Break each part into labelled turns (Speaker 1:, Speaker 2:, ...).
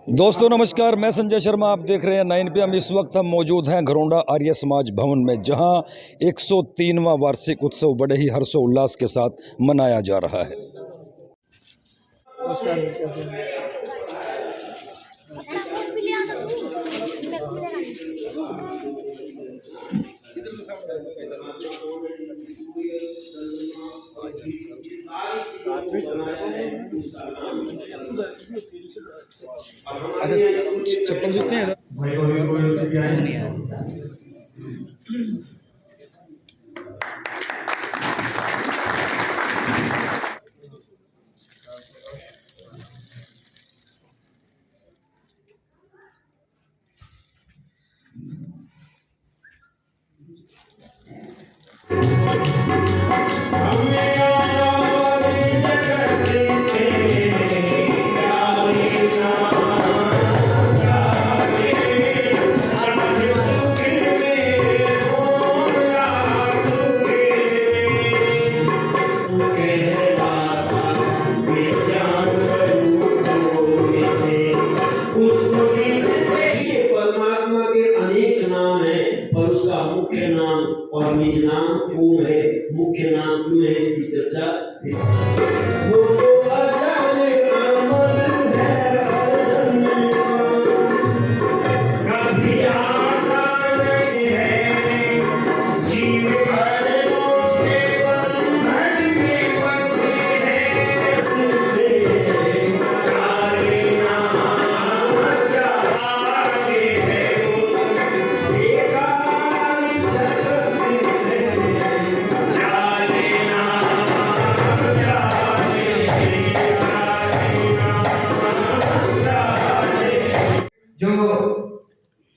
Speaker 1: दोस्तों नमस्कार, मैं संजय शर्मा। आप देख रहे हैं 9 PM। इस वक्त हम मौजूद हैं घरौंडा आर्य समाज भवन में, जहां 103वां वार्षिक उत्सव बड़े ही हर्षोल्लास के साथ मनाया जा रहा है। चप्पल जितने हैं
Speaker 2: मुख्य नाम और निज नाम कौन है, मुख्य नाम क्यों है, इसकी चर्चा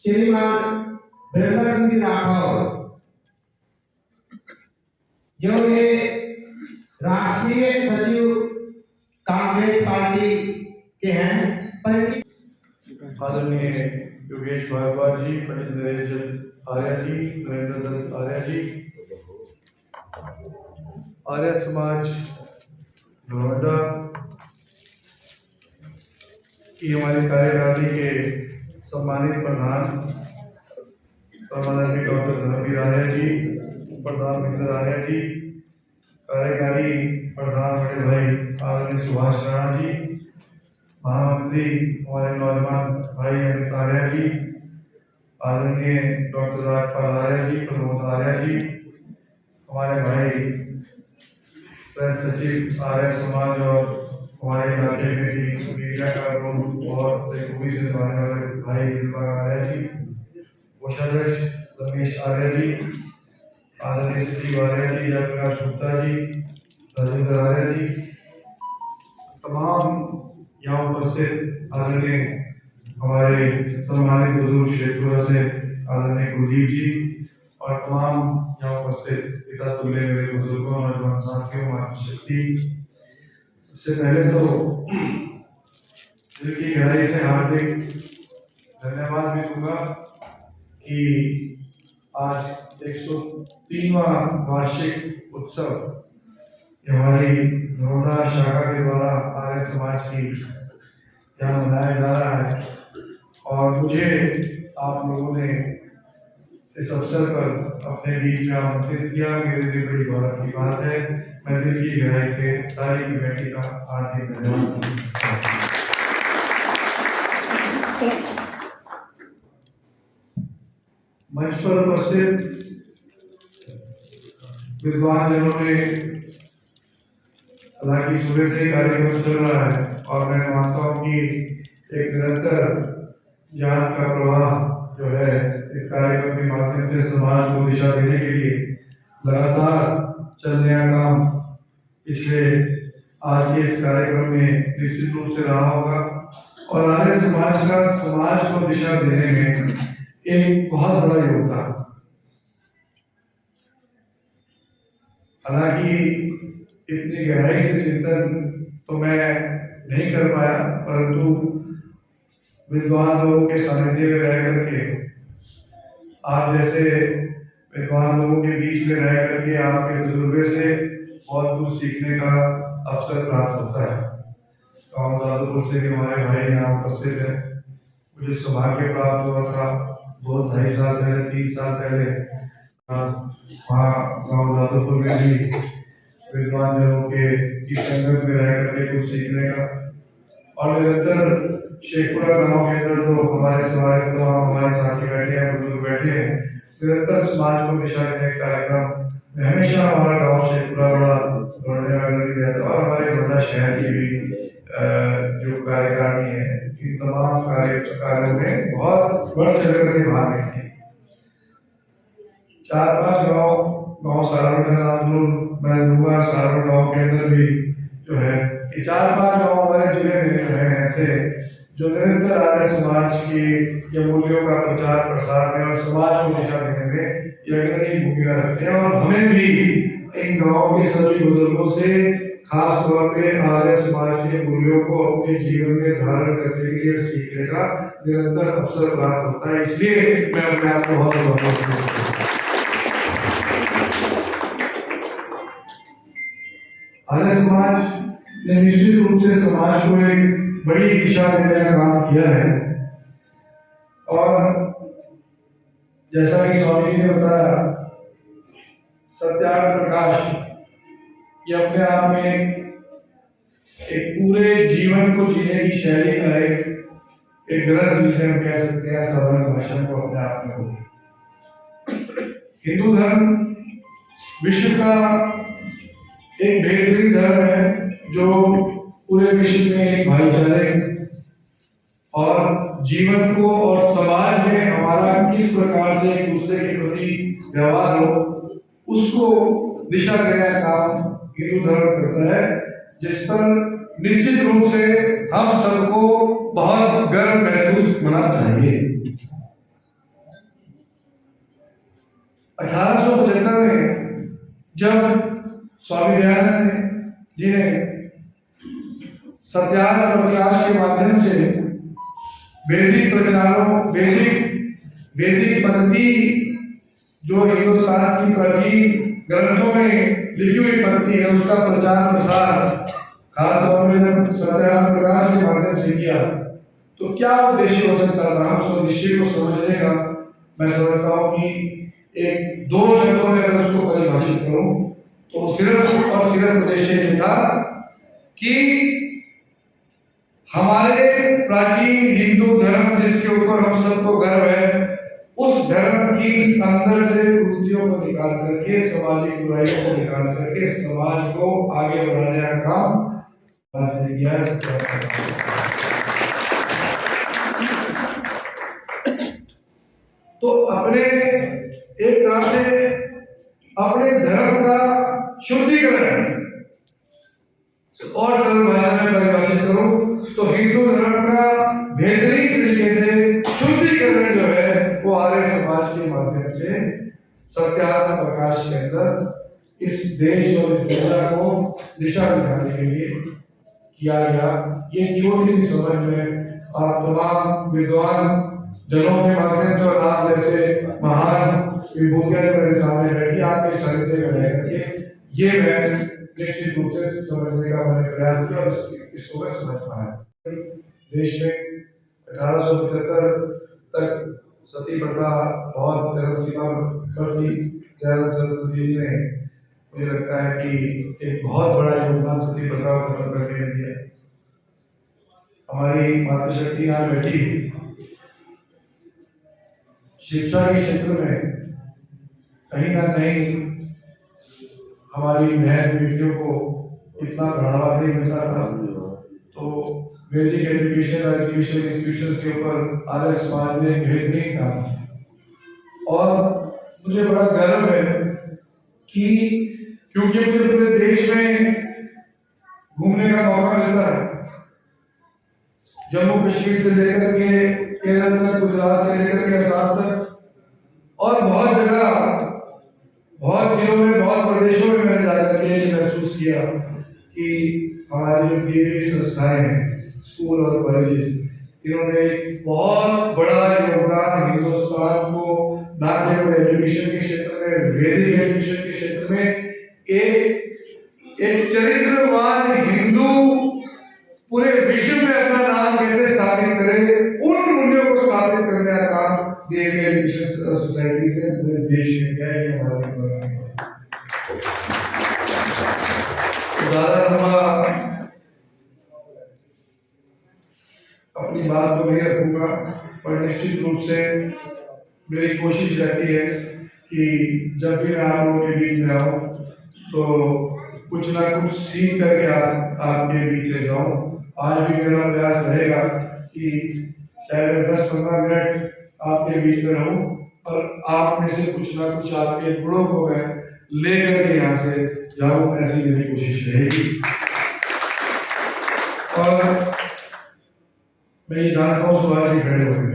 Speaker 3: श्रीमान ब्रह्मा सिंह राठौर जो ये राष्ट्रीय सचिव कांग्रेस पार्टी के हैं।
Speaker 4: आदरणीय योगेश भारद्वाज जी, पंडित नरेश आर्य जी, नरेंद्र दत्त आर्य जी, आर्य समाज घरौंडा की हमारी कार्यकारिणी के सम्मानित प्रधान डॉक्टर धर्मवीर आर्य जी, प्रधान मित्र आर्य जी, कार्यकारी प्रधान बड़े भाई आदरणीय सुभाष राणा जी, महामंत्री हमारे नौजवान भाई अमित आर्य जी, आदरणीय डॉक्टर राजपाल आर्य जी, प्रमोद आर्य जी, हमारे भाई प्रेस सचिव आर्य समाज और हमारे इलाके में भी मीडिया का रोल और खूबी से निभाने वाले भाई आर्य जी, कोषाध्यक्ष रमेश आर्य जी, आदरणीय सचिव आर्य जी, जयप्रकाश गुप्ता जी, राजेंद्र आर्य जी, तमाम यहाँ उपस्थित आदरणीय हमारे सम्मानित बुजुर्ग शेखपुरा से आदरणीय कुलदीप जी और तमाम यहाँ उपस्थित पिता तुल्य मेरे बुजुर्गों और साथियों, मातृशक्ति, सबसे पहले तो दिल की गहराई से हार्दिक धन्यवाद भी दूंगा कि आज 103वां वार्षिक उत्सव हमारी घरौंडा शाखा के द्वारा आर्य समाज की यहाँ मनाया जा रहा है और मुझे आप लोगों ने इस अवसर पर अपने बीच में आमंत्रित किया। मेरे लिए बड़ी गौरव की बात है। मैं दिल की गहराई से सारी कमेटी का हार्दिक धन्यवाद। मंच पर उपस्थित विद्वान जनों ने, हालांकि सुबह से कार्यक्रम चल रहा है और मैं मानता हूँ कि एक निरंतर ज्ञान का प्रवाह जो है इस कार्यक्रम के माध्यम से समाज को दिशा देने के लिए लगातार चलने का काम पिछले आज के इस कार्यक्रम में निश्चित रूप से रहा होगा और आर्य समाज का समाज को दिशा देने में एक बहुत बड़ा योगदान। हालांकि इतनी गहराई से चिंतन तो मैं नहीं कर पाया, परंतु विद्वान लोगों के सानिध्य में रह करके, आप जैसे विद्वान लोगों के बीच में रह करके आपके तजुर्बे से बहुत कुछ सीखने का अवसर प्राप्त होता है। गाँव दादुपुर से भी हमारे भाई यहाँ उपस्थित उपस्थित हैं। मुझे सौभाग्य प्राप्त हुआ था 2-2.5 साल पहले, 3 साल पहले वहाँ गाँव जादवपुर में भी विद्वान जनों की संगत में रह करके कुछ सीखने का, और निरंतर शेखपुरा गाँव के अंदर तो हमारे हमारे साथी बैठे हैं, बुजुर्ग बैठे हैं, निरंतर समाज को दिशा देने का कार्यक्रम हमेशा हमारा गाँव शेखपुरा बड़ा दौड़ने वाला भी रहता है। और हमारे गोंडा शहर की भी जो कार्यकारिणी है, इन तमाम कार्यों में बहुत बढ़ चढ़ करके भाग लेते हैं। 4-5 गाँव सारण का नाम मैं लूंगा। सारण गाँव के अंदर भी जो है ये 4-5 गाँव हमारे जिले में जो है ऐसे जो निरंतर आर्य समाज की या मूल्यों का प्रचार प्रसार में और समाज को दिशा देने में ये अग्रणी भूमिका रखते हैं। और हमें भी इन गाँव के सभी बुजुर्गों से खास तौर पे आर्य समाज के मूल्यों को अपने जीवन में धारण करने के लिए सीखने का निरंतर अवसर प्राप्त होता है। इसलिए मैं अपने आप को बहुत संतोष करता हूं। आर्य समाज ने निश्चित रूप से समाज को एक बड़ी दिशा देने का काम किया है। और जैसा कि स्वामी जी ने बताया, सत्याग्रह प्रकाश ये अपने आप में एक पूरे जीवन को जीने की शैली का एक ग्रंथ जिसे हम कह सकते हैं साधारण भाषा को अपने आप में हो। हिंदू धर्म विश्व का एक बेहतरीन धर्म है जो पूरे विश्व में एक भाईचारे और जीवन को और समाज में हमारा किस प्रकार से एक दूसरे के प्रति व्यवहार हो उसको दिशा देने का काम हिंदू धर्म करता है, जिस पर निश्चित रूप से हम सबको बहुत गर्व महसूस होना चाहिए। 1875 में जब स्वामी दयानंद जी ने सत्याग्रह प्रकाश के माध्यम से वैदिक प्रचारों वैदिक पद्धति जो हिंदुस्तान की प्राचीन ग्रंथों में लिखी हुई पद्धति है उसका प्रचार प्रसार खास तौर में जब सत्याग्रह प्रकाश के माध्यम से किया तो क्या उद्देश्य हो सकता था। उस उद्देश्य को समझने का मैं समझता हूँ कि एक 2 शब्दों में अगर उसको परिभाषित करूं तो सिर्फ और सिर्फ उद्देश्य ये था कि हमारे प्राचीन हिंदू धर्म जिसके ऊपर हम सबको गर्व है उस धर्म की अंदर से कुरीतियों को निकाल करके सामाजिक बुराइयों को निकाल करके समाज को आगे बढ़ाने का काम किया। तो अपने एक तरह से अपने धर्म का शुद्धिकरण और सरल भाषा में परिभाषित करूं तो हिंदू धर्म का बेहतरीन तरीके से शुद्धिकरण जो है वो आर्य समाज के माध्यम से सत्याग्रह प्रकाश के अंदर इस देश और इस दुनिया को दिशा दिखाने के लिए किया गया। ये छोटी सी समझ में आप तमाम विद्वान जनों के माध्यम से और आप जैसे महान विभूतियां मेरे सामने बैठी आपके सानिध्य में रह करके ये मैं निश्चित रूप से समझने का मैंने प्रयास किया और इसको मैं समझ पाया। देश में 1875 तक सती प्रथा बहुत चरम सीमा पर थी। दयानंद सरस्वती जी ने मुझे लगता है कि एक बहुत बड़ा योगदान सती प्रथा को खत्म करने में दिया। हमारी मातृशक्ति यहाँ बैठी शिक्षा के क्षेत्र में कहीं ना कहीं हमारी बहन बेटियों को इतना बढ़ावा नहीं मिलता था। तो वैदिक एजुकेशन और एजुकेशन इंस्टीट्यूशन के ऊपर आर्य समाज ने बेहतरीन काम किया और मुझे बड़ा गर्व है कि क्योंकि मुझे पूरे देश में घूमने का मौका मिलता है, जम्मू कश्मीर से लेकर के केरल तक, गुजरात से लेकर के असम तक और बहुत जगह बहुत जिलों में बहुत प्रदेशों में मैंने जाकर के ये महसूस किया कि हमारी जो केंद्रीय संस्थाएं हैं, स्कूल और कॉलेजेस, इन्होंने एक बहुत बड़ा योगदान हिंदुस्तान को न केवल एजुकेशन के क्षेत्र में, वैदिक एजुकेशन के क्षेत्र में एक चरित्रवान हिंदू पूरे विश्व में अपना नाम कैसे स्थापित करे दिए गए एजुकेशन सोसाइटी से पूरे देश में क्या है हमारे अपनी बात को नहीं रखूंगा, पर निश्चित रूप से मेरी कोशिश रहती है कि जब भी मैं आप लोगों के बीच में आऊँ तो कुछ ना कुछ सीख करके आपके बीच में जाऊँ। आज भी मेरा प्रयास रहेगा कि चाहे मैं 10-15 मिनट आपके बीच में रहूँ और आप में से कुछ ना कुछ आपके गुणों को मैं लेकर के यहाँ से जाऊँ, ऐसी मेरी कोशिश रहेगी। और मैं ये जानता हूँ सुभाष जी खड़े हो गए।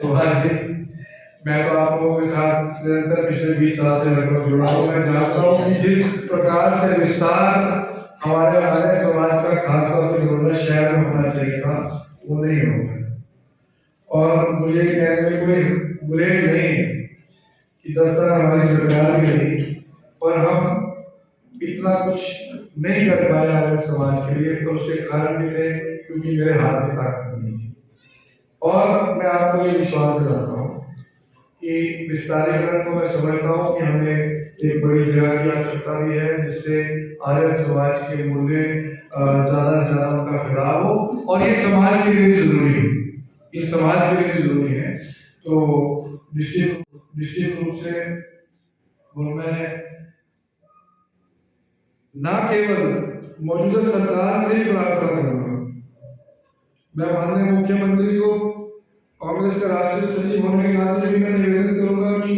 Speaker 4: सुभाष जी, मैं तो आप लोगों के साथ निरंतर पिछले 20 साल से लगभग जुड़ा हूँ। मैं जानता हूँ कि जिस प्रकार से विस्तार हमारे आर्य समाज का खासतौर पर घरोंडा शहर में होना चाहिए था, वो नहीं हो गया। और मुझे कहने में कोई गुरेज नहीं है कि 10 साल हमारी सरकार भी रही, पर हम इतना कुछ नहीं कर पाए आर्य समाज के लिए। तो उसके कारण भी थे क्योंकि मेरे हाथ में ताकत नहीं थी। और मैं आपको ये विश्वास दिलाता हूँ कि विस्तारीकरण को मैं समझता हूँ कि हमें एक बड़ी जगह की आवश्यकता भी है, जिससे आर्य समाज के मूल्य ज्यादा से ज्यादा उनका फैलाव हो। और ये समाज के लिए जरूरी है, इस समाज के लिए जरूरी है। तो निश्चित रूप से मैं न केवल मौजूदा सरकार से ही प्रार्थना करूंगा, मैं माननीय मुख्यमंत्री को कांग्रेस का राष्ट्रीय सचिव होने के नाते भी मैं निवेदन करूंगा कि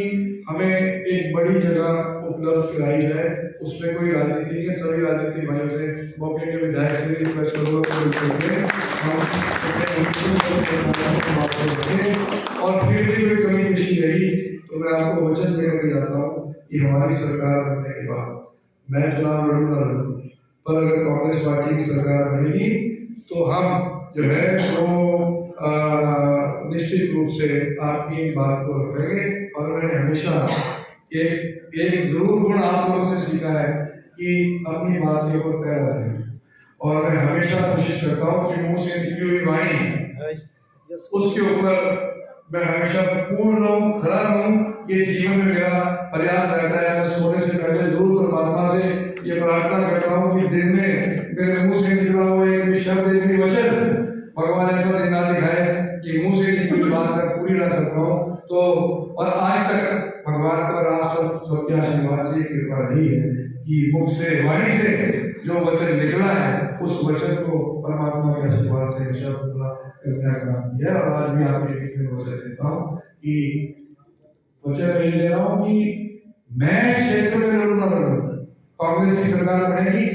Speaker 4: हमें एक बड़ी जगह उपलब्ध कराई जाए। उसमें कोई राजनीति नहीं है, सभी राजनीतिक भाइयों से मौके के विधायक से रिक्वेस्ट करूंगा और फिर भी कोई कमी पेशी रही तो मैं आपको वचन देकर जाता हूँ कि हमारी सरकार बनने के बाद मैं चुनाव लड़ूंगा, पर अगर कांग्रेस पार्टी की सरकार बनेगी तो हम जो है वो निश्चित रूप से आपकी बात को रखेंगे। और मैंने हमेशा एक जरूर गुण आप लोगों से सीखा है कि अपनी बात के ऊपर पैर रखें। और मैं हमेशा कोशिश करता हूँ कि मुंह से निकली हुई वाणी उसके ऊपर मैं हमेशा पूर्ण रहूं, खड़ा रहूं। ये जीवन में मेरा प्रयास रहता है। मैं सोने से पहले जरूर परमात्मा से ये प्रार्थना करता हूँ कि दिन में मेरे मुंह से निकला हुआ एक भी शब्द, एक भी वचन भगवान ऐसा दिन ना दिखाए कि मुंह से निकली बात मैं पूरी ना कर पाऊं। तो और आज तक भगवान पर आप सबके आशीर्वाद से कृपा रही है कि मुख से, वाणी से जो वचन निकला है उस वचन को परमात्मा के आशीर्वाद से हमेशा पूरा करने का काम किया। और आज भी आपके बीच में वचन देता हूँ कि वचन ये दे रहा हूँ कि मैं क्षेत्र में लड़ूंगा, कांग्रेस की सरकार बनेगी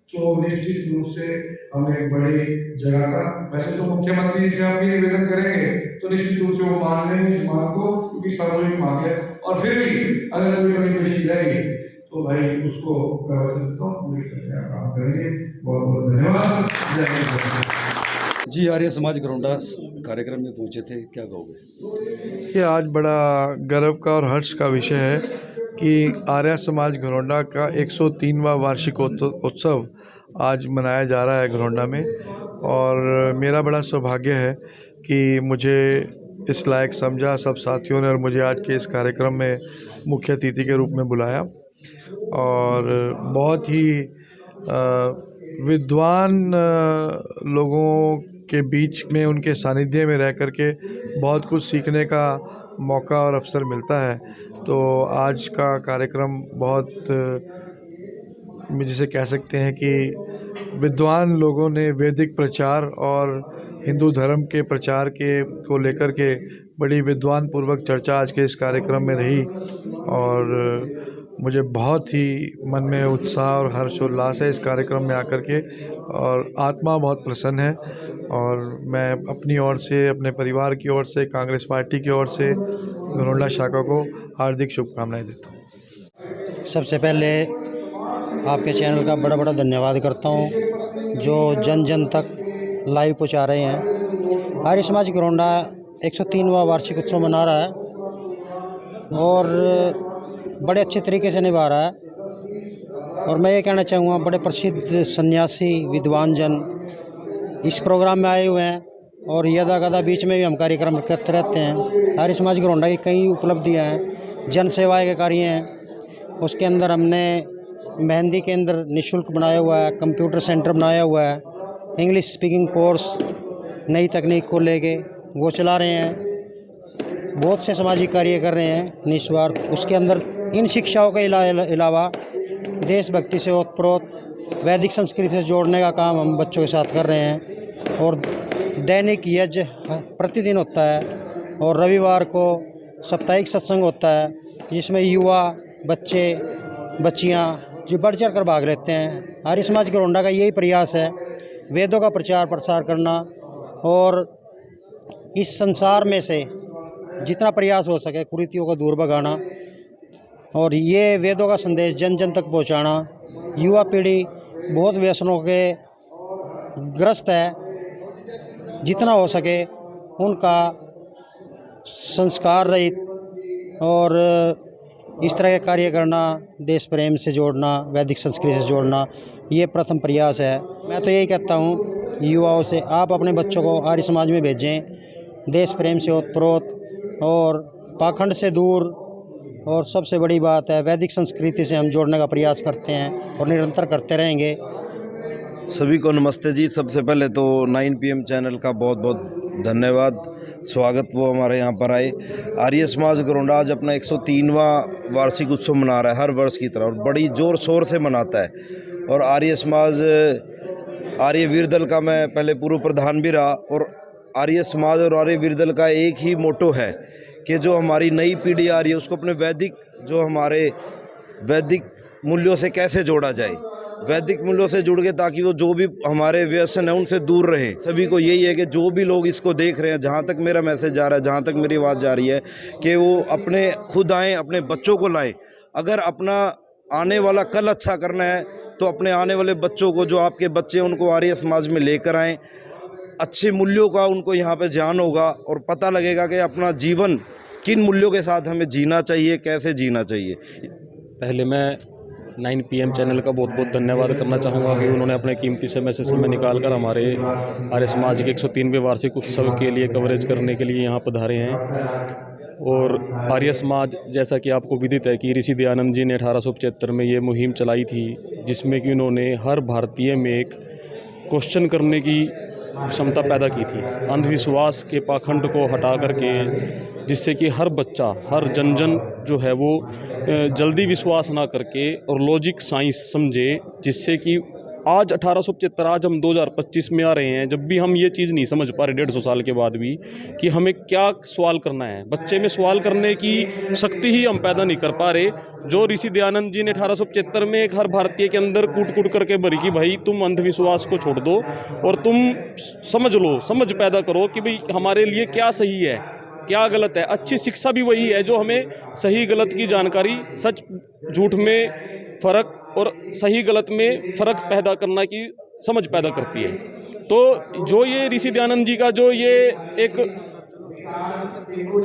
Speaker 4: तो निश्चित रूप से हम एक बड़ी जगह का, वैसे तो मुख्यमंत्री से हम भी निवेदन करेंगे तो निश्चित रूप से वो मान लेंगे इस मांग को, क्योंकि सार्वजनिक मांग है। और फिर भी अगर कोई कमी पेशी रहेगी तो भाई उसको वचन तो पूरी करने का काम करेंगे। बहुत बहुत धन्यवाद। जय हिंद।
Speaker 1: जी, आर्य समाज घरोंडा कार्यक्रम में पहुंचे थे, क्या कहोगे?
Speaker 5: ये आज बड़ा गर्व का और हर्ष का विषय है कि आर्य समाज घरोंडा का 103वां वार्षिक उत्सव आज मनाया जा रहा है घरोंडा में। और मेरा बड़ा सौभाग्य है कि मुझे इस लायक समझा सब साथियों ने और मुझे आज के इस कार्यक्रम में मुख्य अतिथि के रूप में बुलाया। और बहुत ही विद्वान लोगों के बीच में उनके सानिध्य में रह कर के बहुत कुछ सीखने का मौका और अवसर मिलता है। तो आज का कार्यक्रम बहुत जिसे कह सकते हैं कि विद्वान लोगों ने वैदिक प्रचार और हिंदू धर्म के प्रचार को लेकर के बड़ी विद्वान पूर्वक चर्चा आज के इस कार्यक्रम में रही। और मुझे बहुत ही मन में उत्साह और हर्षोल्लास है इस कार्यक्रम में आकर के, और आत्मा बहुत प्रसन्न है। और मैं अपनी ओर से, अपने परिवार की ओर से, कांग्रेस पार्टी की ओर से घरोंडा शाखा को हार्दिक शुभकामनाएं देता हूँ।
Speaker 6: सबसे पहले आपके चैनल का बड़ा बड़ा धन्यवाद करता हूँ जो जन जन तक लाइव पहुँचा रहे हैं। आर्य समाज घरोंडा 103वां वार्षिक उत्सव मना रहा है और बड़े अच्छे तरीके से निभा रहा है। और मैं ये कहना चाहूँगा, बड़े प्रसिद्ध सन्यासी विद्वान जन इस प्रोग्राम में आए हुए हैं और यदा कदा बीच में भी हम कार्यक्रम करते रहते हैं। आर्य समाज घरोंडा की कई उपलब्धियाँ हैं, जन सेवाएँ के कार्य हैं। उसके अंदर हमने मेहंदी केंद्र निःशुल्क बनाया हुआ है, कंप्यूटर सेंटर बनाया हुआ है, इंग्लिश स्पीकिंग कोर्स नई तकनीक को लेके वो चला रहे हैं। बहुत से सामाजिक कार्य कर रहे हैं निस्वार्थ। उसके अंदर इन शिक्षाओं के अलावा देशभक्ति से ओतप्रोत वैदिक संस्कृति से जोड़ने का काम हम बच्चों के साथ कर रहे हैं। और दैनिक यज्ञ प्रतिदिन होता है और रविवार को साप्ताहिक सत्संग होता है, जिसमें युवा बच्चे बच्चियां जो बढ़ चढ़ कर भाग लेते हैं। आर्य समाज घरोंडा का यही प्रयास है, वेदों का प्रचार प्रसार करना और इस संसार में से जितना प्रयास हो सके कुरीतियों को दूर भगाना और ये वेदों का संदेश जन जन तक पहुंचाना। युवा पीढ़ी बहुत व्यसनों के ग्रस्त है, जितना हो सके उनका संस्कार रहित और इस तरह के कार्य करना, देश प्रेम से जोड़ना, वैदिक संस्कृति से जोड़ना, ये प्रथम प्रयास है। मैं तो यही कहता हूँ युवाओं से, आप अपने बच्चों को आर्य समाज में भेजें, देश प्रेम से ओतप्रोत और पाखंड से दूर, और सबसे बड़ी बात है वैदिक संस्कृति से हम जोड़ने का प्रयास करते हैं और निरंतर करते रहेंगे।
Speaker 7: सभी को नमस्ते जी। सबसे पहले तो 9 PM चैनल का बहुत बहुत धन्यवाद, स्वागत वो हमारे यहाँ पर आए। आर्य समाज घरोंडा आज अपना 103वां वार्षिक उत्सव मना रहा है, हर वर्ष की तरह, और बड़ी ज़ोर शोर से मनाता है। और आर्य समाज, आर्य वीर दल का मैं पहले पूर्व प्रधान भी रहा। और आर्य समाज और आर्य वीर दल का एक ही मोटो है कि जो हमारी नई पीढ़ी आ रही है उसको अपने वैदिक, जो हमारे वैदिक मूल्यों से कैसे जोड़ा जाए, वैदिक मूल्यों से जुड़ के, ताकि वो जो भी हमारे व्यसन है उनसे दूर रहे। सभी को यही है कि जो भी लोग इसको देख रहे हैं, जहाँ तक मेरा मैसेज जा रहा है, जहाँ तक मेरी आवाज़ जा रही है, कि वो अपने खुद आएँ, अपने बच्चों को लाएँ। अगर अपना आने वाला कल अच्छा करना है तो अपने आने वाले बच्चों को, जो आपके बच्चे हैं, उनको आर्य समाज में लेकर आएँ। अच्छे मूल्यों का उनको यहाँ पे ज्ञान होगा और पता लगेगा कि अपना जीवन किन मूल्यों के साथ हमें जीना चाहिए, कैसे जीना चाहिए।
Speaker 8: पहले मैं 9 PM चैनल का बहुत बहुत धन्यवाद करना चाहूँगा कि उन्होंने अपने कीमती समय से समय निकाल कर हमारे आर्य समाज के 103वें वार्षिक उत्सव के लिए कवरेज करने के लिए यहाँ पधारे हैं। और आर्य समाज, जैसा कि आपको विदित है कि ऋषि दयानंद जी ने 1875 में ये मुहिम चलाई थी, जिसमें कि उन्होंने हर भारतीय में एक क्वेश्चन करने की क्षमता पैदा की थी, अंधविश्वास के पाखंड को हटा करके, जिससे कि हर बच्चा, हर जन जो है वो जल्दी विश्वास ना करके और लॉजिक साइंस समझे, जिससे कि आज 1875, आज हम 2025 में आ रहे हैं, जब भी हम ये चीज़ नहीं समझ पा रहे 150 साल के बाद भी कि हमें क्या सवाल करना है। बच्चे में सवाल करने की शक्ति ही हम पैदा नहीं कर पा रहे, जो ऋषि दयानंद जी ने 1875 में एक हर भारतीय के अंदर कूट कूट करके भरी कि भाई तुम अंधविश्वास को छोड़ दो और तुम समझ लो, समझ पैदा करो कि भाई हमारे लिए क्या सही है, क्या गलत है। अच्छी शिक्षा भी वही है जो हमें सही गलत की जानकारी, सच झूठ में फ़र्क और सही गलत में फ़र्क पैदा करना की समझ पैदा करती है। तो जो ये ऋषि दयानंद जी का जो ये एक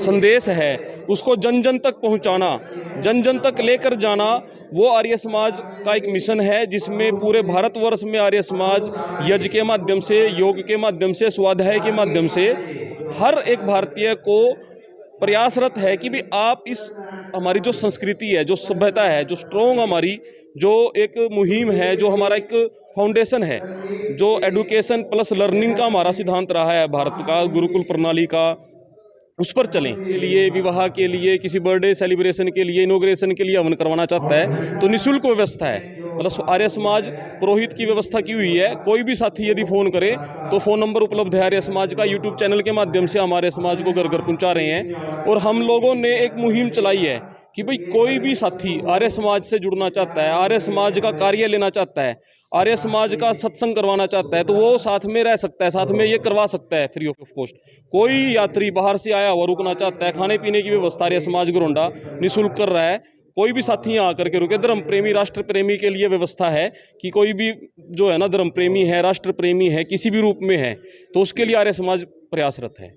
Speaker 8: संदेश है, उसको जन जन तक पहुंचाना, जन जन तक लेकर जाना, वो आर्य समाज का एक मिशन है, जिसमें पूरे भारतवर्ष में आर्य समाज यज्ञ के माध्यम से, योग के माध्यम से, स्वाध्याय के माध्यम से हर एक भारतीय को प्रयासरत है कि भी आप इस हमारी जो संस्कृति है, जो सभ्यता है, जो स्ट्रॉन्ग हमारी जो एक मुहिम है, जो हमारा एक फाउंडेशन है, जो एडुकेशन प्लस लर्निंग का हमारा सिद्धांत रहा है भारत का, गुरुकुल प्रणाली का, उस पर चलें। के लिए, विवाह के लिए, किसी बर्थडे सेलिब्रेशन के लिए, इनॉग्रेशन के लिए हवन करवाना चाहता है तो निःशुल्क व्यवस्था है। मतलब आर्य समाज पुरोहित की व्यवस्था की हुई है। कोई भी साथी यदि फ़ोन करे तो फ़ोन नंबर उपलब्ध है आर्य समाज का। यूट्यूब चैनल के माध्यम से हमारे समाज को घर घर पहुंचा रहे हैं। और हम लोगों ने एक मुहिम चलाई है कि भाई कोई भी साथी आर्य समाज से जुड़ना चाहता है, आर्य समाज का कार्य लेना चाहता है, आर्य समाज का सत्संग करवाना चाहता है, तो वो साथ में रह सकता है, साथ में ये करवा सकता है फ्री ऑफ कॉस्ट। कोई यात्री बाहर से आया हुआ रुकना चाहता है, खाने पीने की व्यवस्था आर्य समाज घरोंडा निःशुल्क कर रहा है। कोई भी साथी यहाँ आकर के रुके। धर्म प्रेमी, राष्ट्र प्रेमी के लिए व्यवस्था है कि कोई भी जो है ना धर्म प्रेमी है, राष्ट्र प्रेमी है, किसी भी रूप में है, तो उसके लिए आर्य समाज प्रयासरत है।